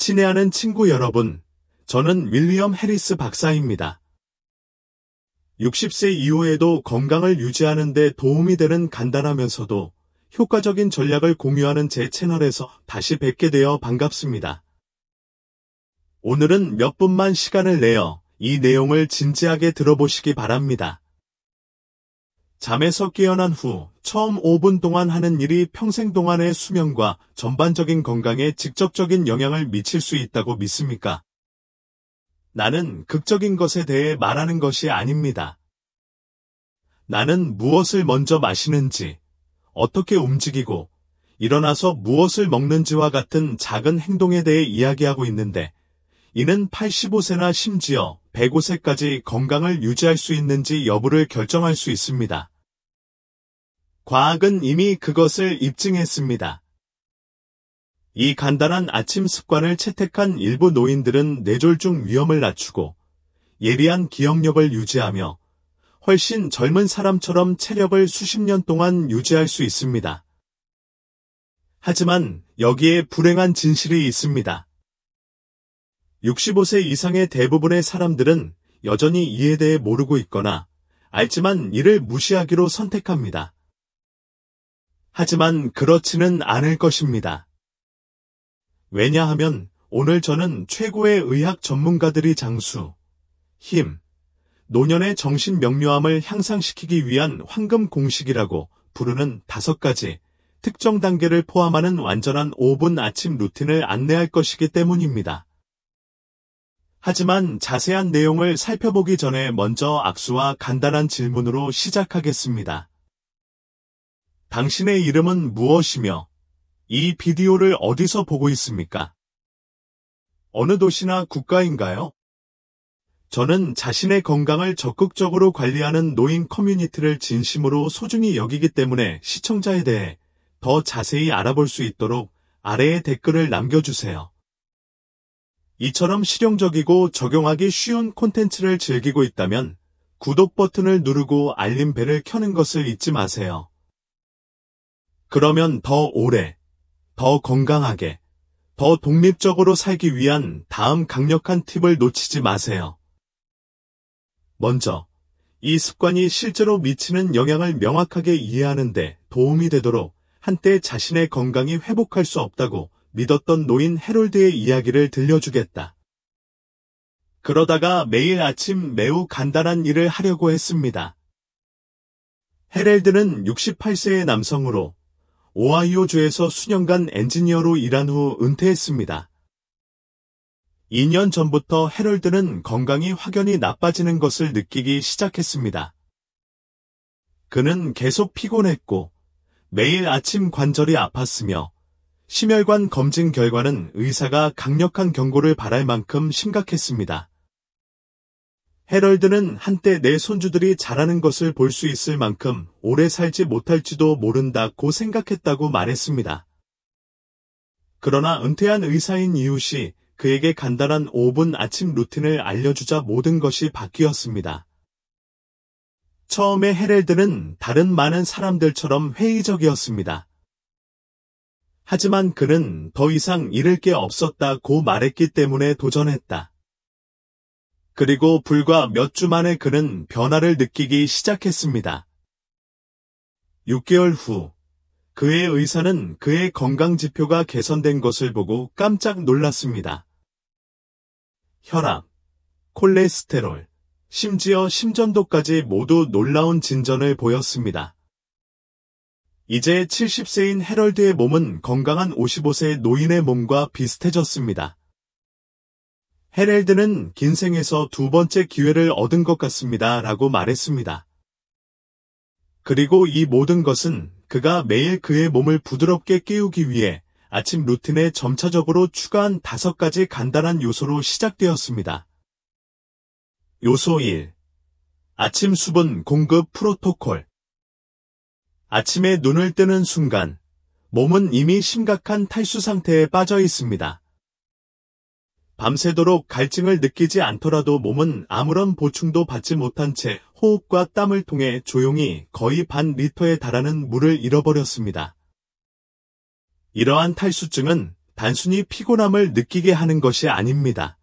친애하는 친구 여러분, 저는 윌리엄 해리스 박사입니다. 60세 이후에도 건강을 유지하는 데 도움이 되는 간단하면서도 효과적인 전략을 공유하는 제 채널에서 다시 뵙게 되어 반갑습니다. 오늘은 몇 분만 시간을 내어 이 내용을 진지하게 들어보시기 바랍니다. 잠에서 깨어난 후 처음 5분 동안 하는 일이 평생 동안의 수명과 전반적인 건강에 직접적인 영향을 미칠 수 있다고 믿습니까? 나는 극적인 것에 대해 말하는 것이 아닙니다. 나는 무엇을 먼저 마시는지, 어떻게 움직이고, 일어나서 무엇을 먹는지와 같은 작은 행동에 대해 이야기하고 있는데, 이는 85세나 심지어 105세까지 건강을 유지할 수 있는지 여부를 결정할 수 있습니다. 과학은 이미 그것을 입증했습니다. 이 간단한 아침 습관을 채택한 일부 노인들은 뇌졸중 위험을 낮추고 예리한 기억력을 유지하며 훨씬 젊은 사람처럼 체력을 수십 년 동안 유지할 수 있습니다. 하지만 여기에 불행한 진실이 있습니다. 65세 이상의 대부분의 사람들은 여전히 이에 대해 모르고 있거나 알지만 이를 무시하기로 선택합니다. 하지만 그렇지는 않을 것입니다. 왜냐하면 오늘 저는 최고의 의학 전문가들이 장수, 힘, 노년의 정신 명료함을 향상시키기 위한 황금 공식이라고 부르는 5가지 특정 단계를 포함하는 완전한 5분 아침 루틴을 안내할 것이기 때문입니다. 하지만 자세한 내용을 살펴보기 전에 먼저 악수와 간단한 질문으로 시작하겠습니다. 당신의 이름은 무엇이며 이 비디오를 어디서 보고 있습니까? 어느 도시나 국가인가요? 저는 자신의 건강을 적극적으로 관리하는 노인 커뮤니티를 진심으로 소중히 여기기 때문에 시청자에 대해 더 자세히 알아볼 수 있도록 아래에 댓글을 남겨주세요. 이처럼 실용적이고 적용하기 쉬운 콘텐츠를 즐기고 있다면 구독 버튼을 누르고 알림벨을 켜는 것을 잊지 마세요. 그러면 더 오래, 더 건강하게, 더 독립적으로 살기 위한 다음 강력한 팁을 놓치지 마세요. 먼저, 이 습관이 실제로 미치는 영향을 명확하게 이해하는 데 도움이 되도록 한때 자신의 건강이 회복할 수 없다고 믿었던 노인 해롤드의 이야기를 들려주겠다. 그러다가 매일 아침 매우 간단한 일을 하려고 했습니다. 해럴드는 68세의 남성으로 오하이오주에서 수년간 엔지니어로 일한 후 은퇴했습니다. 2년 전부터 해럴드는 건강이 확연히 나빠지는 것을 느끼기 시작했습니다. 그는 계속 피곤했고 매일 아침 관절이 아팠으며 심혈관 검진 결과는 의사가 강력한 경고를 바랄 만큼 심각했습니다. 해럴드는 한때 내 손주들이 자라는 것을 볼 수 있을 만큼 오래 살지 못할지도 모른다고 생각했다고 말했습니다. 그러나 은퇴한 의사인 이웃이 그에게 간단한 5분 아침 루틴을 알려주자 모든 것이 바뀌었습니다. 처음에 해럴드는 다른 많은 사람들처럼 회의적이었습니다. 하지만 그는 더 이상 잃을 게 없었다고 말했기 때문에 도전했다. 그리고 불과 몇 주 만에 그는 변화를 느끼기 시작했습니다. 6개월 후, 그의 의사는 그의 건강 지표가 개선된 것을 보고 깜짝 놀랐습니다. 혈압, 콜레스테롤, 심지어 심전도까지 모두 놀라운 진전을 보였습니다. 이제 70세인 해럴드의 몸은 건강한 55세 노인의 몸과 비슷해졌습니다. 해럴드는 긴 생에서 2번째 기회를 얻은 것 같습니다 라고 말했습니다. 그리고 이 모든 것은 그가 매일 그의 몸을 부드럽게 깨우기 위해 아침 루틴에 점차적으로 추가한 5가지 간단한 요소로 시작되었습니다. 요소 1. 아침 수분 공급 프로토콜. 아침에 눈을 뜨는 순간, 몸은 이미 심각한 탈수 상태에 빠져 있습니다. 밤새도록 갈증을 느끼지 않더라도 몸은 아무런 보충도 받지 못한 채 호흡과 땀을 통해 조용히 거의 반 리터에 달하는 물을 잃어버렸습니다. 이러한 탈수증은 단순히 피곤함을 느끼게 하는 것이 아닙니다.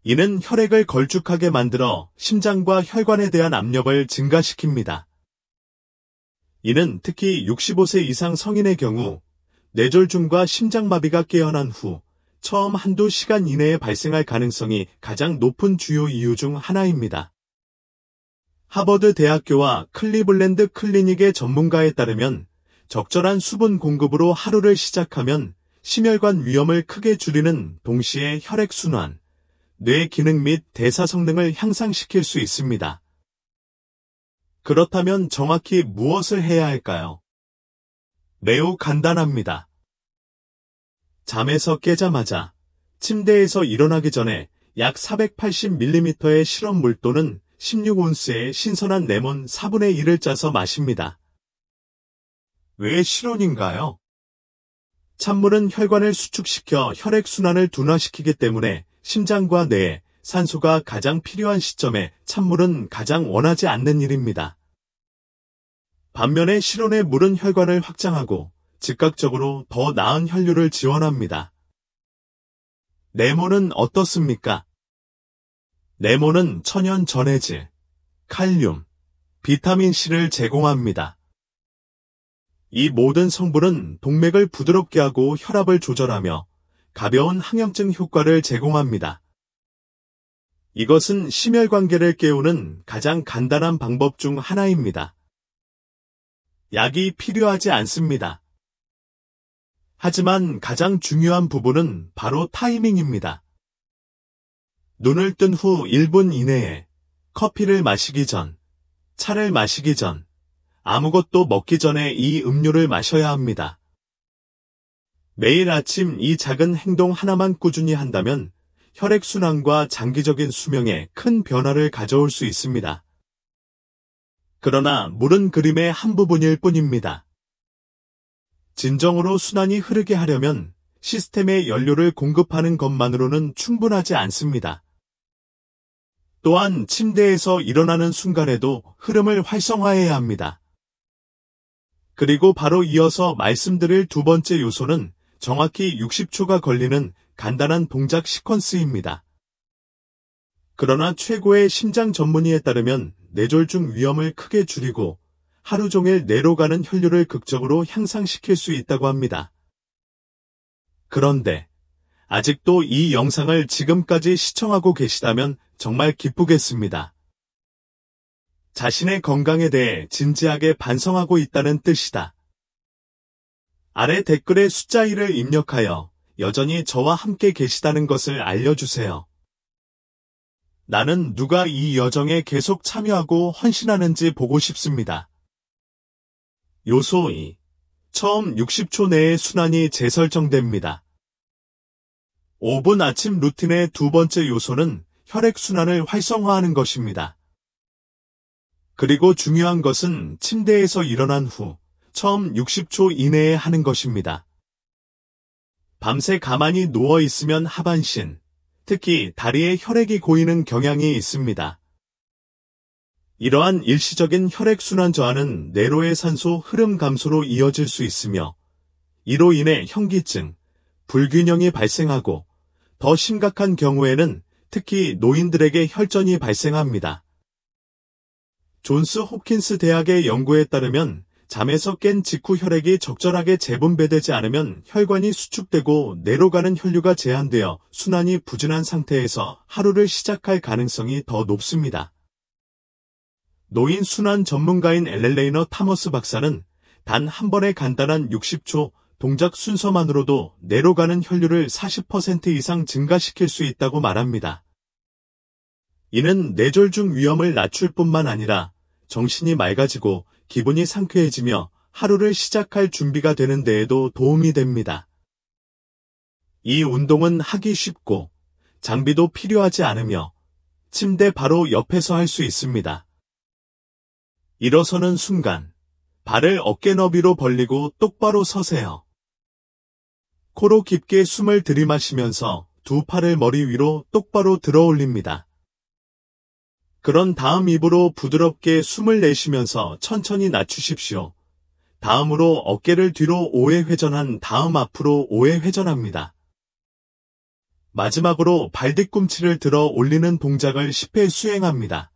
이는 혈액을 걸쭉하게 만들어 심장과 혈관에 대한 압력을 증가시킵니다. 이는 특히 65세 이상 성인의 경우 뇌졸중과 심장마비가 깨어난 후 처음 한두 시간 이내에 발생할 가능성이 가장 높은 주요 이유 중 하나입니다. 하버드 대학교와 클리블랜드 클리닉의 전문가에 따르면 적절한 수분 공급으로 하루를 시작하면 심혈관 위험을 크게 줄이는 동시에 혈액순환, 뇌 기능 및 대사 성능을 향상시킬 수 있습니다. 그렇다면 정확히 무엇을 해야 할까요? 매우 간단합니다. 잠에서 깨자마자 침대에서 일어나기 전에 약 480ml의 실온물 또는 16온스의 신선한 레몬 4분의 1을 짜서 마십니다. 왜 실온인가요? 찬물은 혈관을 수축시켜 혈액순환을 둔화시키기 때문에 심장과 뇌에 산소가 가장 필요한 시점에 찬물은 가장 원하지 않는 일입니다. 반면에 실온의 물은 혈관을 확장하고 즉각적으로 더 나은 혈류를 지원합니다. 레몬은 어떻습니까? 레몬은 천연 전해질, 칼륨, 비타민C를 제공합니다. 이 모든 성분은 동맥을 부드럽게 하고 혈압을 조절하며 가벼운 항염증 효과를 제공합니다. 이것은 심혈관계를 깨우는 가장 간단한 방법 중 하나입니다. 약이 필요하지 않습니다. 하지만 가장 중요한 부분은 바로 타이밍입니다. 눈을 뜬 후 1분 이내에 커피를 마시기 전, 차를 마시기 전, 아무것도 먹기 전에 이 음료를 마셔야 합니다. 매일 아침 이 작은 행동 하나만 꾸준히 한다면 혈액순환과 장기적인 수명에 큰 변화를 가져올 수 있습니다. 그러나 물은 그림의 한 부분일 뿐입니다. 진정으로 순환이 흐르게 하려면 시스템에 연료를 공급하는 것만으로는 충분하지 않습니다. 또한 침대에서 일어나는 순간에도 흐름을 활성화해야 합니다. 그리고 바로 이어서 말씀드릴 두 번째 요소는 정확히 60초가 걸리는 간단한 동작 시퀀스입니다. 그러나 최고의 심장 전문의에 따르면 뇌졸중 위험을 크게 줄이고 하루 종일 뇌로 가는 혈류를 극적으로 향상시킬 수 있다고 합니다. 그런데 아직도 이 영상을 지금까지 시청하고 계시다면 정말 기쁘겠습니다. 자신의 건강에 대해 진지하게 반성하고 있다는 뜻이다. 아래 댓글에 숫자 1을 입력하여 여전히 저와 함께 계시다는 것을 알려주세요. 나는 누가 이 여정에 계속 참여하고 헌신하는지 보고 싶습니다. 요소 2. 처음 60초 내에 순환이 재설정됩니다. 5분 아침 루틴의 두 번째 요소는 혈액순환을 활성화하는 것입니다. 그리고 중요한 것은 침대에서 일어난 후 처음 60초 이내에 하는 것입니다. 밤새 가만히 누워 있으면 하반신, 특히 다리에 혈액이 고이는 경향이 있습니다. 이러한 일시적인 혈액순환 저하는 뇌로의 산소 흐름 감소로 이어질 수 있으며 이로 인해 현기증, 불균형이 발생하고 더 심각한 경우에는 특히 노인들에게 혈전이 발생합니다. 존스 홉킨스 대학의 연구에 따르면 잠에서 깬 직후 혈액이 적절하게 재분배되지 않으면 혈관이 수축되고 뇌로 가는 혈류가 제한되어 순환이 부진한 상태에서 하루를 시작할 가능성이 더 높습니다. 노인 순환 전문가인 엘렐레이너 타머스 박사는 단 한 번의 간단한 60초 동작 순서만으로도 뇌로 가는 혈류를 40% 이상 증가시킬 수 있다고 말합니다. 이는 뇌졸중 위험을 낮출 뿐만 아니라 정신이 맑아지고 기분이 상쾌해지며 하루를 시작할 준비가 되는 데에도 도움이 됩니다. 이 운동은 하기 쉽고 장비도 필요하지 않으며 침대 바로 옆에서 할 수 있습니다. 일어서는 순간 발을 어깨 너비로 벌리고 똑바로 서세요. 코로 깊게 숨을 들이마시면서 두 팔을 머리 위로 똑바로 들어 올립니다. 그런 다음 입으로 부드럽게 숨을 내쉬면서 천천히 낮추십시오. 다음으로 어깨를 뒤로 5회 회전한 다음 앞으로 5회 회전합니다. 마지막으로 발뒤꿈치를 들어 올리는 동작을 10회 수행합니다.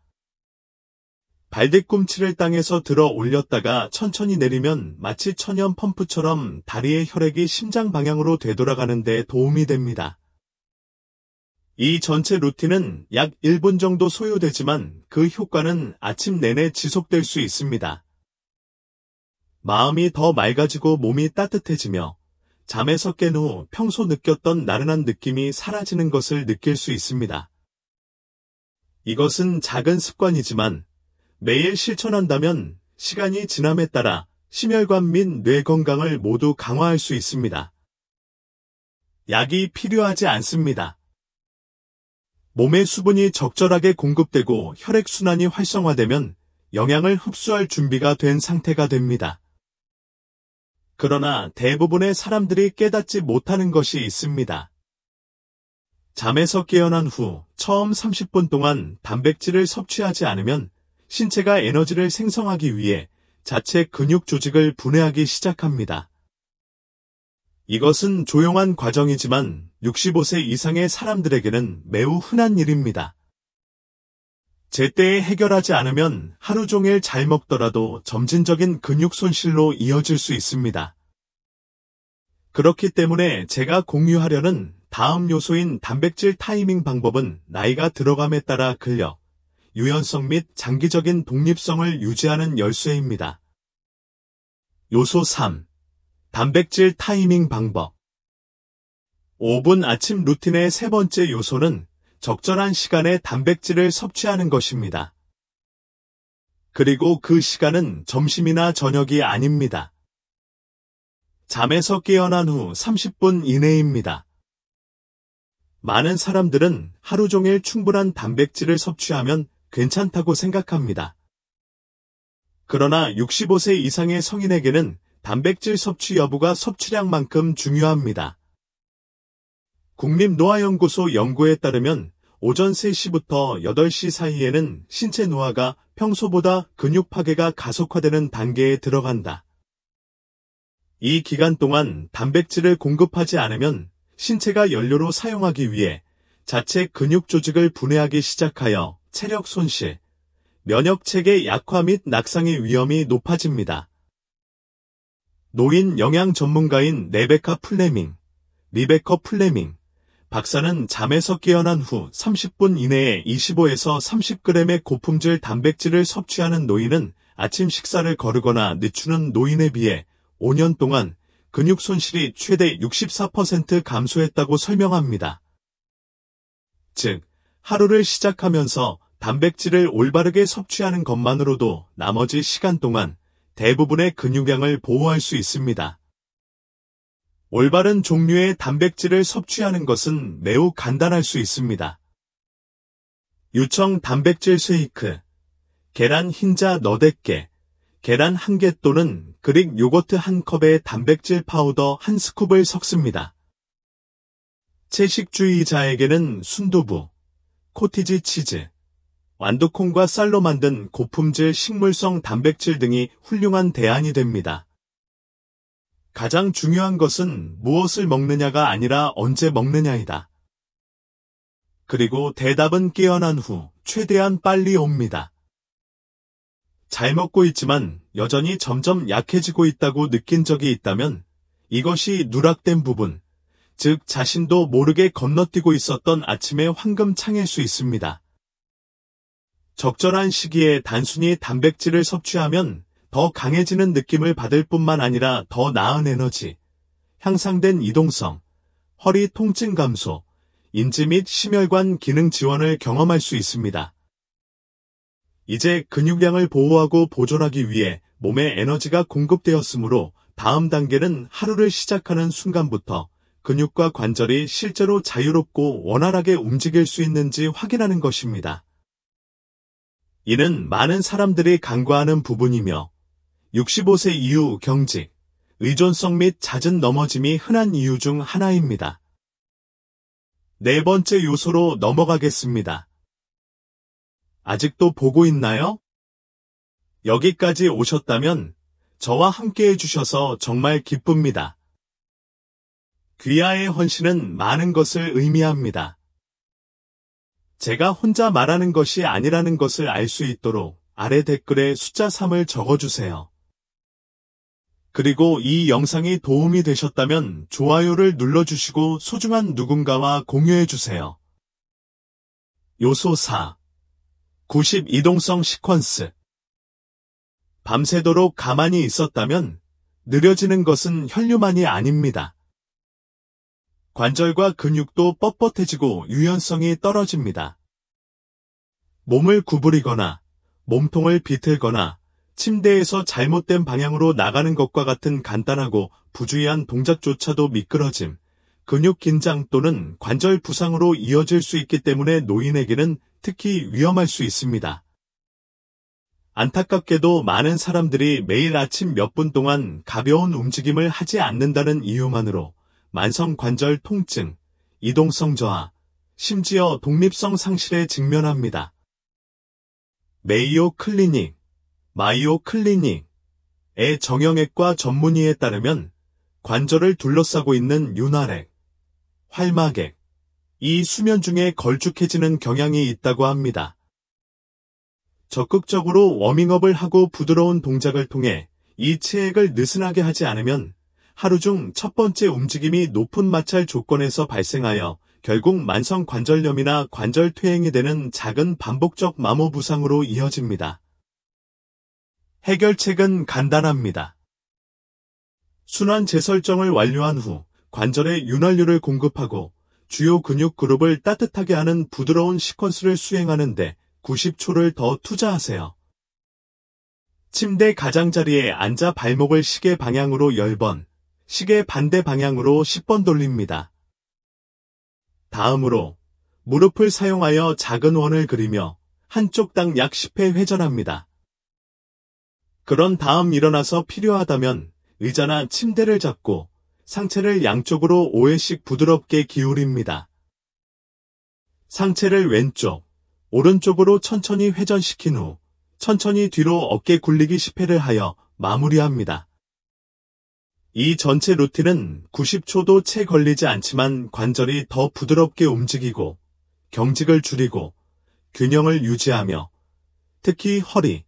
발뒤꿈치를 땅에서 들어 올렸다가 천천히 내리면 마치 천연 펌프처럼 다리의 혈액이 심장 방향으로 되돌아가는 데 도움이 됩니다. 이 전체 루틴은 약 1분 정도 소요되지만 그 효과는 아침 내내 지속될 수 있습니다. 마음이 더 맑아지고 몸이 따뜻해지며 잠에서 깬 후 평소 느꼈던 나른한 느낌이 사라지는 것을 느낄 수 있습니다. 이것은 작은 습관이지만 매일 실천한다면 시간이 지남에 따라 심혈관 및 뇌 건강을 모두 강화할 수 있습니다. 약이 필요하지 않습니다. 몸에 수분이 적절하게 공급되고 혈액순환이 활성화되면 영양을 흡수할 준비가 된 상태가 됩니다. 그러나 대부분의 사람들이 깨닫지 못하는 것이 있습니다. 잠에서 깨어난 후 처음 30분 동안 단백질을 섭취하지 않으면 신체가 에너지를 생성하기 위해 자체 근육 조직을 분해하기 시작합니다. 이것은 조용한 과정이지만 65세 이상의 사람들에게는 매우 흔한 일입니다. 제때에 해결하지 않으면 하루 종일 잘 먹더라도 점진적인 근육 손실로 이어질 수 있습니다. 그렇기 때문에 제가 공유하려는 다음 요소인 단백질 타이밍 방법은 나이가 들어감에 따라 근력, 유연성 및 장기적인 독립성을 유지하는 열쇠입니다. 요소 3. 단백질 타이밍 방법. 5분 아침 루틴의 세 번째 요소는 적절한 시간에 단백질을 섭취하는 것입니다. 그리고 그 시간은 점심이나 저녁이 아닙니다. 잠에서 깨어난 후 30분 이내입니다. 많은 사람들은 하루 종일 충분한 단백질을 섭취하면 괜찮다고 생각합니다. 그러나 65세 이상의 성인에게는 단백질 섭취 여부가 섭취량만큼 중요합니다. 국립노화연구소 연구에 따르면 오전 3시부터 8시 사이에는 신체 노화가 평소보다 근육 파괴가 가속화되는 단계에 들어간다. 이 기간 동안 단백질을 공급하지 않으면 신체가 연료로 사용하기 위해 자체 근육 조직을 분해하기 시작하여 체력 손실, 면역체계 약화 및 낙상의 위험이 높아집니다. 노인 영양 전문가인 리베카 플레밍 박사는 잠에서 깨어난 후 30분 이내에 25에서 30g의 고품질 단백질을 섭취하는 노인은 아침 식사를 거르거나 늦추는 노인에 비해 5년 동안 근육 손실이 최대 64% 감소했다고 설명합니다. 즉, 하루를 시작하면서 단백질을 올바르게 섭취하는 것만으로도 나머지 시간 동안 대부분의 근육량을 보호할 수 있습니다. 올바른 종류의 단백질을 섭취하는 것은 매우 간단할 수 있습니다. 유청 단백질 쉐이크, 계란 흰자 너댓 개, 계란 1개 또는 그릭 요거트 1컵에 단백질 파우더 1스쿱을 섞습니다. 채식주의자에게는 순두부, 코티지 치즈, 완두콩과 쌀로 만든 고품질 식물성 단백질 등이 훌륭한 대안이 됩니다. 가장 중요한 것은 무엇을 먹느냐가 아니라 언제 먹느냐이다. 그리고 대답은 깨어난 후 최대한 빨리 옵니다. 잘 먹고 있지만 여전히 점점 약해지고 있다고 느낀 적이 있다면 이것이 누락된 부분, 즉 자신도 모르게 건너뛰고 있었던 아침의 황금창일 수 있습니다. 적절한 시기에 단순히 단백질을 섭취하면 더 강해지는 느낌을 받을 뿐만 아니라 더 나은 에너지, 향상된 이동성, 허리 통증 감소, 인지 및 심혈관 기능 지원을 경험할 수 있습니다. 이제 근육량을 보호하고 보존하기 위해 몸에 에너지가 공급되었으므로 다음 단계는 하루를 시작하는 순간부터 근육과 관절이 실제로 자유롭고 원활하게 움직일 수 있는지 확인하는 것입니다. 이는 많은 사람들이 간과하는 부분이며 65세 이후 경직, 의존성 및 잦은 넘어짐이 흔한 이유 중 하나입니다. 네 번째 요소로 넘어가겠습니다. 아직도 보고 있나요? 여기까지 오셨다면 저와 함께 해주셔서 정말 기쁩니다. 귀하의 헌신은 많은 것을 의미합니다. 제가 혼자 말하는 것이 아니라는 것을 알 수 있도록 아래 댓글에 숫자 3을 적어주세요. 그리고 이 영상이 도움이 되셨다면 좋아요를 눌러주시고 소중한 누군가와 공유해주세요. 요소 4. 90 이동성 시퀀스. 밤새도록 가만히 있었다면 느려지는 것은 혈류만이 아닙니다. 관절과 근육도 뻣뻣해지고 유연성이 떨어집니다. 몸을 구부리거나 몸통을 비틀거나 침대에서 잘못된 방향으로 나가는 것과 같은 간단하고 부주의한 동작조차도 미끄러짐, 근육 긴장 또는 관절 부상으로 이어질 수 있기 때문에 노인에게는 특히 위험할 수 있습니다. 안타깝게도 많은 사람들이 매일 아침 몇 분 동안 가벼운 움직임을 하지 않는다는 이유만으로 만성 관절 통증, 이동성 저하, 심지어 독립성 상실에 직면합니다. 메이오 클리닉, 마이오 클리닉의 정형외과 전문의에 따르면 관절을 둘러싸고 있는 윤활액, 활막액, 이 수면 중에 걸쭉해지는 경향이 있다고 합니다. 적극적으로 워밍업을 하고 부드러운 동작을 통해 이 체액을 느슨하게 하지 않으면 하루 중 첫 번째 움직임이 높은 마찰 조건에서 발생하여 결국 만성 관절염이나 관절 퇴행이 되는 작은 반복적 마모 부상으로 이어집니다. 해결책은 간단합니다. 순환 재설정을 완료한 후 관절에 윤활유를 공급하고 주요 근육 그룹을 따뜻하게 하는 부드러운 시퀀스를 수행하는데 90초를 더 투자하세요. 침대 가장자리에 앉아 발목을 시계 방향으로 10번, 시계 반대 방향으로 10번 돌립니다. 다음으로 무릎을 사용하여 작은 원을 그리며 한쪽당 약 10회 회전합니다. 그런 다음 일어나서 필요하다면 의자나 침대를 잡고 상체를 양쪽으로 5회씩 부드럽게 기울입니다. 상체를 왼쪽, 오른쪽으로 천천히 회전시킨 후 천천히 뒤로 어깨 굴리기 10회를 하여 마무리합니다. 이 전체 루틴은 90초도 채 걸리지 않지만 관절이 더 부드럽게 움직이고 경직을 줄이고 균형을 유지하며 특히 허리,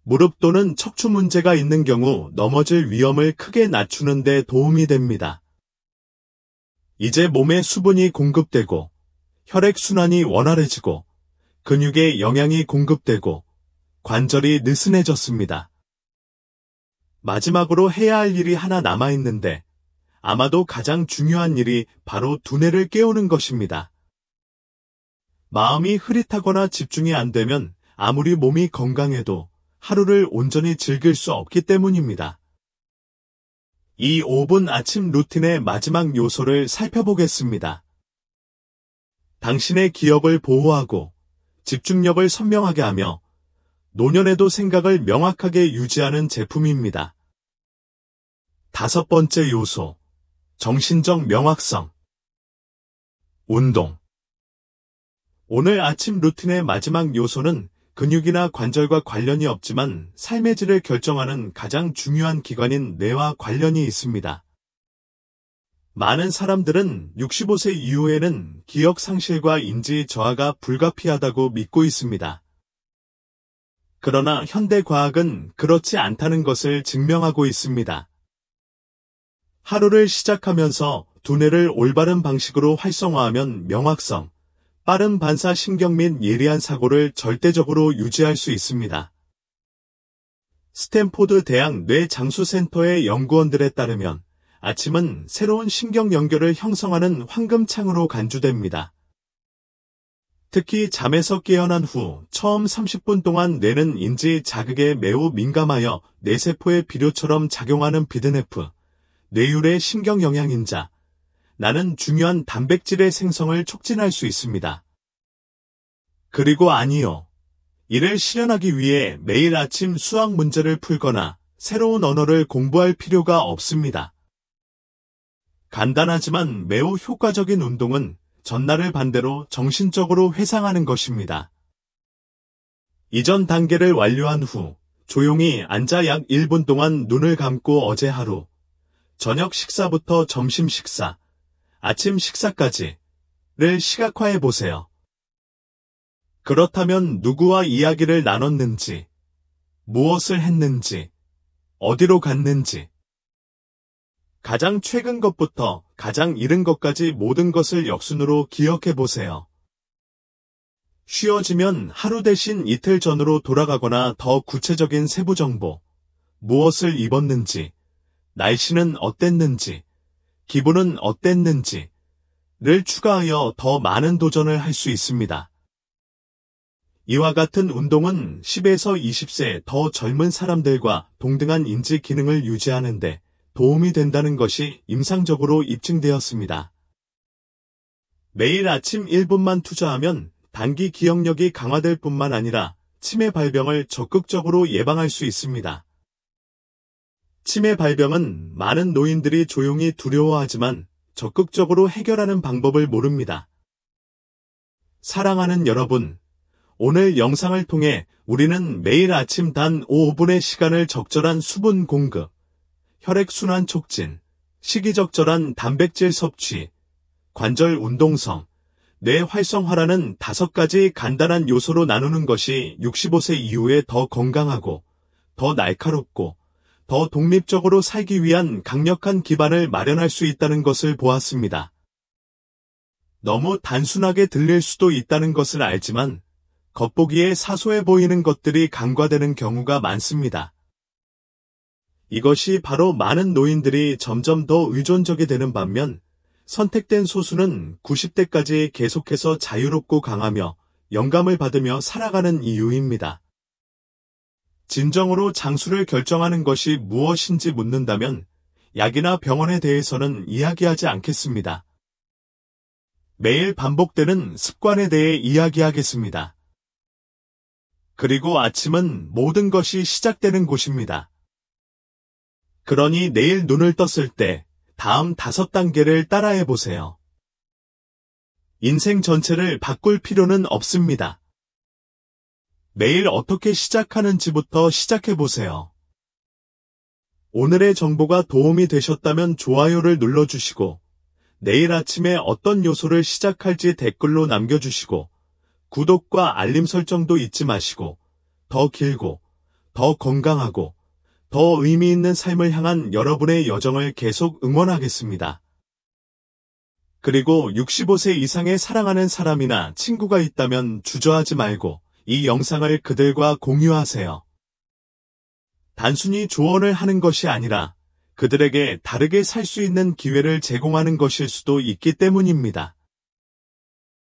무릎 또는 척추 문제가 있는 경우 넘어질 위험을 크게 낮추는 데 도움이 됩니다. 이제 몸에 수분이 공급되고 혈액순환이 원활해지고 근육에 영양이 공급되고 관절이 느슨해졌습니다. 마지막으로 해야 할 일이 하나 남아있는데 아마도 가장 중요한 일이 바로 두뇌를 깨우는 것입니다. 마음이 흐릿하거나 집중이 안 되면 아무리 몸이 건강해도 하루를 온전히 즐길 수 없기 때문입니다. 이 5분 아침 루틴의 마지막 요소를 살펴보겠습니다. 당신의 기억을 보호하고 집중력을 선명하게 하며 노년에도 생각을 명확하게 유지하는 제품입니다. 5번째 요소, 정신적 명확성. 운동. 오늘 아침 루틴의 마지막 요소는 근육이나 관절과 관련이 없지만 삶의 질을 결정하는 가장 중요한 기관인 뇌와 관련이 있습니다. 많은 사람들은 65세 이후에는 기억 상실과 인지 저하가 불가피하다고 믿고 있습니다. 그러나 현대 과학은 그렇지 않다는 것을 증명하고 있습니다. 하루를 시작하면서 두뇌를 올바른 방식으로 활성화하면 명확성, 빠른 반사 신경 및 예리한 사고를 절대적으로 유지할 수 있습니다. 스탠포드 대학 뇌장수센터의 연구원들에 따르면 아침은 새로운 신경 연결을 형성하는 황금창으로 간주됩니다. 특히 잠에서 깨어난 후 처음 30분 동안 뇌는 인지 자극에 매우 민감하여 뇌세포의 비료처럼 작용하는 비드네프, 뇌율의 신경 영양인자, 나는 중요한 단백질의 생성을 촉진할 수 있습니다. 그리고 아니요. 이를 실현하기 위해 매일 아침 수학 문제를 풀거나 새로운 언어를 공부할 필요가 없습니다. 간단하지만 매우 효과적인 운동은 전날을 반대로 정신적으로 회상하는 것입니다. 이전 단계를 완료한 후 조용히 앉아 약 1분 동안 눈을 감고 어제 하루, 저녁 식사부터 점심 식사, 아침 식사까지를 시각화해 보세요. 그렇다면 누구와 이야기를 나눴는지, 무엇을 했는지, 어디로 갔는지, 가장 최근 것부터 가장 이른 것까지 모든 것을 역순으로 기억해 보세요. 쉬어지면 하루 대신 이틀 전으로 돌아가거나 더 구체적인 세부 정보, 무엇을 입었는지, 날씨는 어땠는지, 기분은 어땠는지를 추가하여 더 많은 도전을 할 수 있습니다. 이와 같은 운동은 10에서 20세 더 젊은 사람들과 동등한 인지 기능을 유지하는 데 도움이 된다는 것이 임상적으로 입증되었습니다. 매일 아침 1분만 투자하면 단기 기억력이 강화될 뿐만 아니라 치매 발병을 적극적으로 예방할 수 있습니다. 치매 발병은 많은 노인들이 조용히 두려워하지만 적극적으로 해결하는 방법을 모릅니다. 사랑하는 여러분, 오늘 영상을 통해 우리는 매일 아침 단 5분의 시간을 적절한 수분 공급, 혈액순환 촉진, 시기적절한 단백질 섭취, 관절 운동성, 뇌 활성화라는 5가지 간단한 요소로 나누는 것이 65세 이후에 더 건강하고, 더 날카롭고, 더 독립적으로 살기 위한 강력한 기반을 마련할 수 있다는 것을 보았습니다. 너무 단순하게 들릴 수도 있다는 것을 알지만, 겉보기에 사소해 보이는 것들이 간과되는 경우가 많습니다. 이것이 바로 많은 노인들이 점점 더 의존적이 되는 반면, 선택된 소수는 90대까지 계속해서 자유롭고 강하며 영감을 받으며 살아가는 이유입니다. 진정으로 장수를 결정하는 것이 무엇인지 묻는다면 약이나 병원에 대해서는 이야기하지 않겠습니다. 매일 반복되는 습관에 대해 이야기하겠습니다. 그리고 아침은 모든 것이 시작되는 곳입니다. 그러니 내일 눈을 떴을 때 다음 5단계를 따라해 보세요. 인생 전체를 바꿀 필요는 없습니다. 매일 어떻게 시작하는지부터 시작해 보세요. 오늘의 정보가 도움이 되셨다면 좋아요를 눌러주시고, 내일 아침에 어떤 요소를 시작할지 댓글로 남겨주시고, 구독과 알림 설정도 잊지 마시고, 더 길고, 더 건강하고, 더 의미 있는 삶을 향한 여러분의 여정을 계속 응원하겠습니다. 그리고 65세 이상의 사랑하는 사람이나 친구가 있다면 주저하지 말고 이 영상을 그들과 공유하세요. 단순히 조언을 하는 것이 아니라 그들에게 다르게 살 수 있는 기회를 제공하는 것일 수도 있기 때문입니다.